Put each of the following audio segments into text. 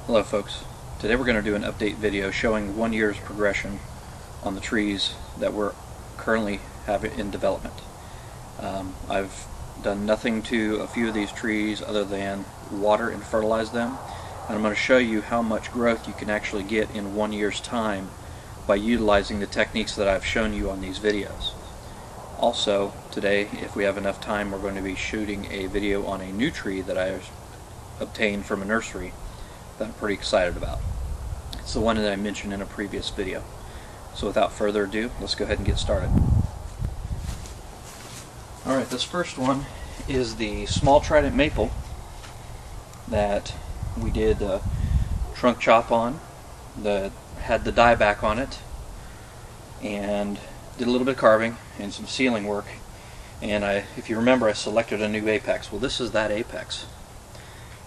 Hello folks, today we're going to do an update video showing 1 year's progression on the trees that we're currently having in development. I've done nothing to a few of these trees other than water and fertilize them, and I'm going to show you how much growth you can actually get in 1 year's time by utilizing the techniques that I've shown you on these videos. Also, today, if we have enough time, we're going to be shooting a video on a new tree that I obtained from a nursery that I'm pretty excited about. It's the one that I mentioned in a previous video. So without further ado, let's go ahead and get started. Alright, this first one is the small Trident maple that we did a trunk chop on, that had the dieback on it, and did a little bit of carving and some sealing work. And if you remember, I selected a new apex. Well, this is that apex.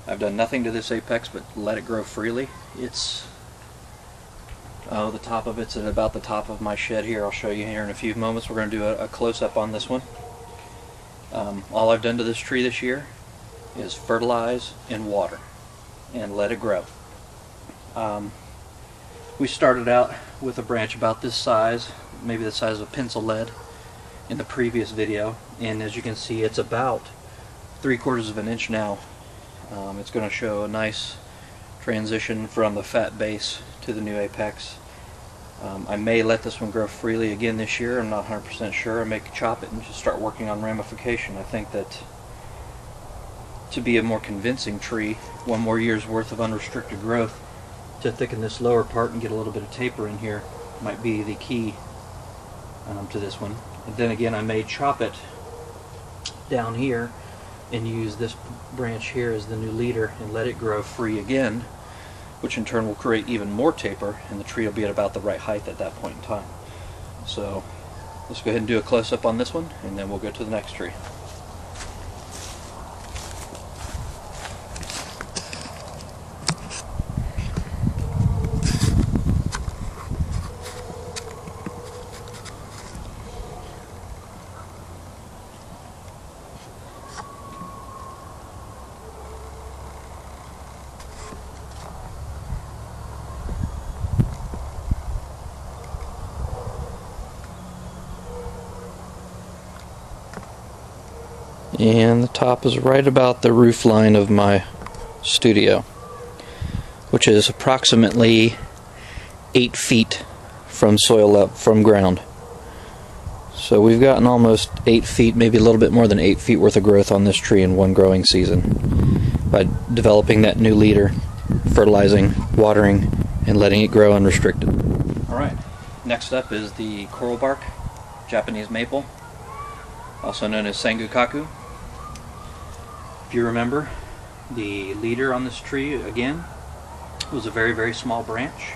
I've done nothing to this apex but let it grow freely. It's the top of it's at about the top of my shed here. I'll show you here in a few moments. We're going to do a close-up on this one. All I've done to this tree this year is fertilize and water and let it grow. We started out with a branch about this size, maybe the size of pencil lead, in the previous video, and as you can see, it's about 3/4 of an inch now. It's going to show a nice transition from the fat base to the new apex. I may let this one grow freely again this year. I'm not 100% sure. I may chop it and just start working on ramification. I think that to be a more convincing tree, 1 more year's worth of unrestricted growth, to thicken this lower part and get a little bit of taper in here might be the key to this one. And then again, I may chop it down here and use this branch here as the new leader and let it grow free again, which in turn will create even more taper, and the tree will be at about the right height at that point in time. So let's go ahead and do a close-up on this one, and then we'll go to the next tree. And the top is right about the roof line of my studio, which is approximately 8 feet from soil up from ground. So we've gotten almost 8 feet, maybe a little bit more than 8 feet worth of growth on this tree in one growing season by developing that new leader, fertilizing, watering, and letting it grow unrestricted. Alright, next up is the coral bark Japanese maple, also known as Sangukaku. If you remember, the leader on this tree, again, was a very, very small branch.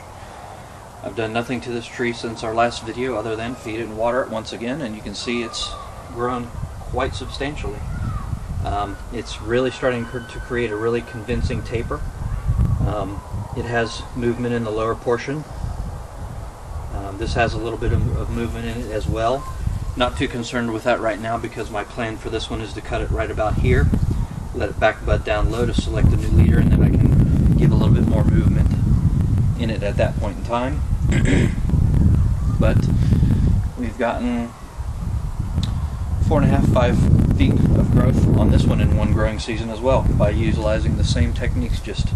I've done nothing to this tree since our last video other than feed it and water it once again, and you can see it's grown quite substantially. It's really starting to create a really convincing taper. It has movement in the lower portion. This has a little bit of movement in it as well. Not too concerned with that right now, because my plan for this one is to cut it right about here, let it back bud down low to select a new leader, and then I can give a little bit more movement in it at that point in time. But we've gotten 4.5 to 5 feet of growth on this one in one growing season as well, by utilizing the same techniques, just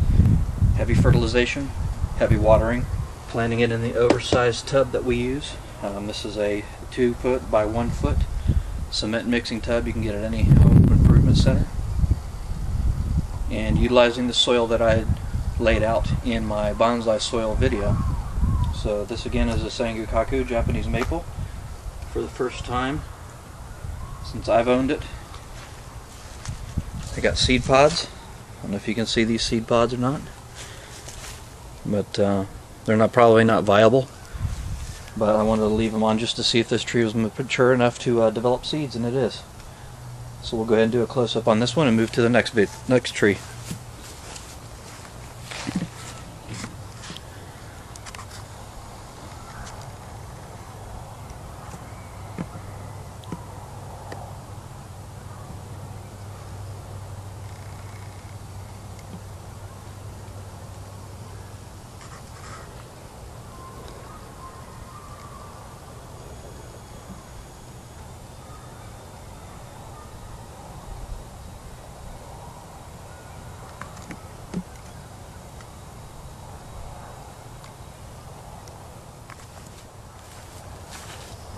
heavy fertilization, heavy watering, planting it in the oversized tub that we use. This is a 2 foot by 1 foot cement mixing tub you can get at any home improvement center, and utilizing the soil that I had laid out in my bonsai soil video. So this again is a Sangukaku Japanese maple for the first time since I've owned it. I got seed pods. I don't know if you can see these seed pods or not, but they're probably not viable. But I wanted to leave them on just to see if this tree was mature enough to develop seeds, and it is. So we'll go ahead and do a close-up on this one and move to the next tree.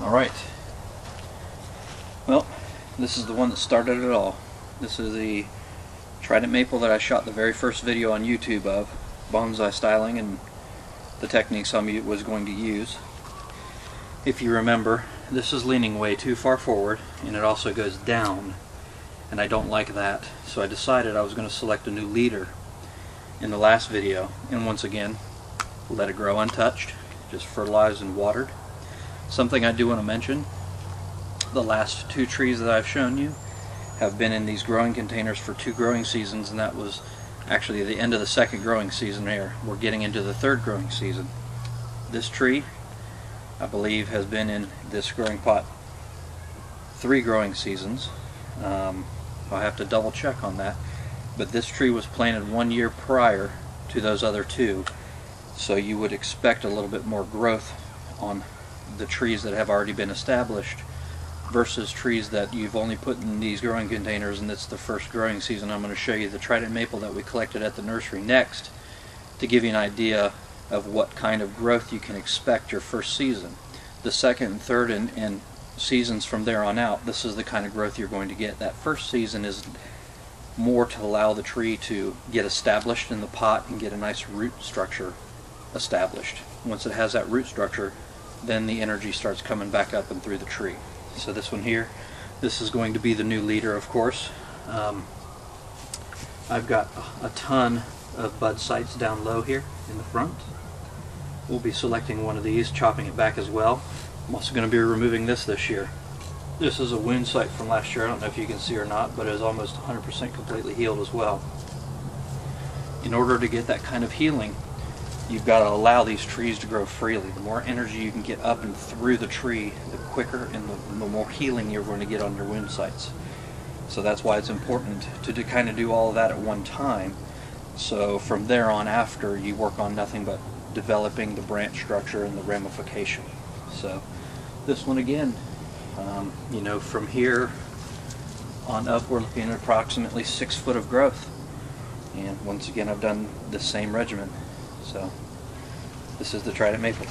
Alright, well, this is the one that started it all. This is the Trident maple that I shot the very first video on YouTube of, bonsai styling and the techniques I was going to use. If you remember, this is leaning way too far forward, and it also goes down, and I don't like that, so I decided I was going to select a new leader in the last video, and once again let it grow untouched, just fertilized and watered. Something I do want to mention, the last 2 trees that I've shown you have been in these growing containers for 2 growing seasons, and that was actually the end of the 2nd growing season here. We're getting into the 3rd growing season. This tree, I believe, has been in this growing pot 3 growing seasons. I'll have to double check on that, but this tree was planted 1 year prior to those other 2, so you would expect a little bit more growth on the trees that have already been established versus trees that you've only put in these growing containers and it's the 1st growing season. I'm going to show you the Trident maple that we collected at the nursery next to give you an idea of what kind of growth you can expect your 1st season. The 2nd and 3rd and seasons from there on out, this is the kind of growth you're going to get. That 1st season is more to allow the tree to get established in the pot and get a nice root structure established. Once it has that root structure, then the energy starts coming back up and through the tree. So this one here, this is going to be the new leader, of course. I've got a ton of bud sites down low here in the front. We'll be selecting one of these, chopping it back as well. I'm also going to be removing this year. This is a wound site from last year. I don't know if you can see or not, but it is almost 100% completely healed as well. In order to get that kind of healing, you've got to allow these trees to grow freely. The more energy you can get up and through the tree, the quicker and the more healing you're going to get on your wound sites. So that's why it's important to kind of do all of that at one time. So from there on after, you work on nothing but developing the branch structure and the ramification. So this one again, you know, from here on up we're looking at approximately 6 foot of growth. And once again, I've done the same regimen. So this is the Trident maple.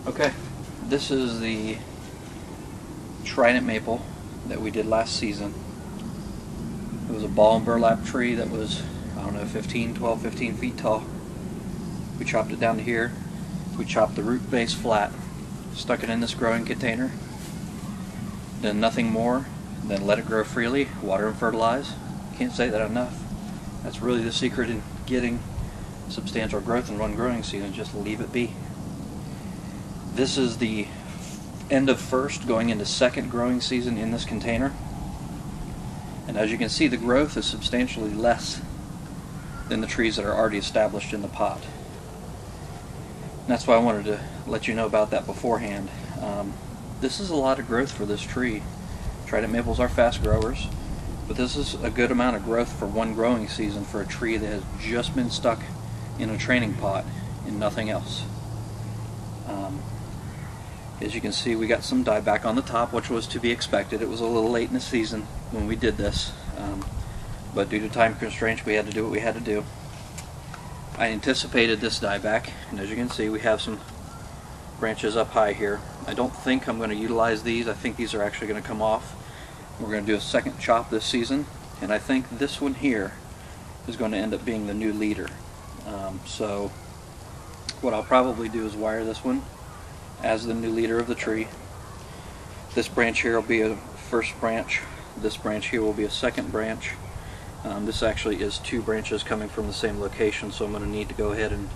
Okay, this is the Trident maple that we did last season. It was a ball and burlap tree that was, I don't know, 12, 15 feet tall. We chopped it down to here. We chopped the root base flat, stuck it in this growing container, done nothing more than let it grow freely, water and fertilize. Can't say that enough. That's really the secret in getting substantial growth in one growing season, just leave it be. This is the end of 1st going into 2nd growing season in this container, and as you can see, the growth is substantially less than the trees that are already established in the pot. And that's why I wanted to let you know about that beforehand. This is a lot of growth for this tree. Trident maples are fast growers, but this is a good amount of growth for one growing season for a tree that has just been stuck in a training pot and nothing else. As you can see, we got some dieback on the top, which was to be expected. It was a little late in the season when we did this, but due to time constraints we had to do what we had to do. I anticipated this dieback, and as you can see, we have some branches up high here. I don't think I'm going to utilize these. I think these are actually going to come off. We're going to do a 2nd chop this season, and I think this one here is going to end up being the new leader. So what I'll probably do is wire this one as the new leader of the tree. This branch here will be a 1st branch. This branch here will be a 2nd branch. This actually is 2 branches coming from the same location, so I'm going to need to go ahead and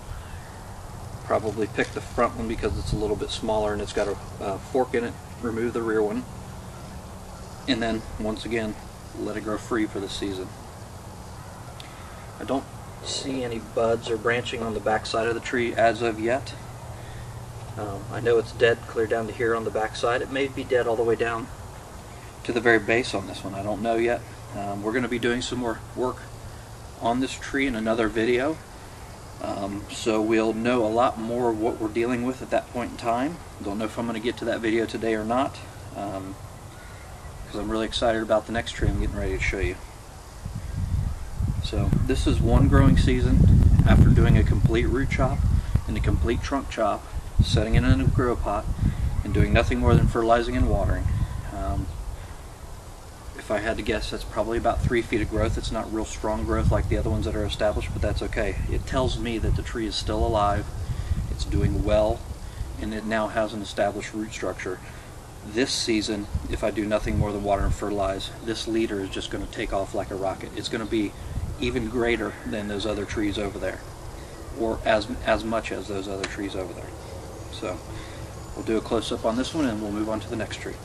probably pick the front one because it's a little bit smaller and it's got a fork in it. Remove the rear one, and then once again let it grow free for the season. I don't see any buds or branching on the back side of the tree as of yet. I know it's dead clear down to here on the back side. It may be dead all the way down to the very base on this one. I don't know yet. We're going to be doing some more work on this tree in another video. So we'll know a lot more of what we're dealing with at that point in time. Don't know if I'm going to get to that video today or not, because I'm really excited about the next tree I'm getting ready to show you. So this is one growing season after doing a complete root chop and a complete trunk chop, setting it in a grow pot, and doing nothing more than fertilizing and watering. If I had to guess, that's probably about 3 feet of growth. It's not real strong growth like the other ones that are established, but that's okay. It tells me that the tree is still alive, it's doing well, and it now has an established root structure. This season, if I do nothing more than water and fertilize, this leader is just going to take off like a rocket. It's going to be even greater than those other trees over there, or as much as those other trees over there. So we'll do a close-up on this one and we'll move on to the next tree.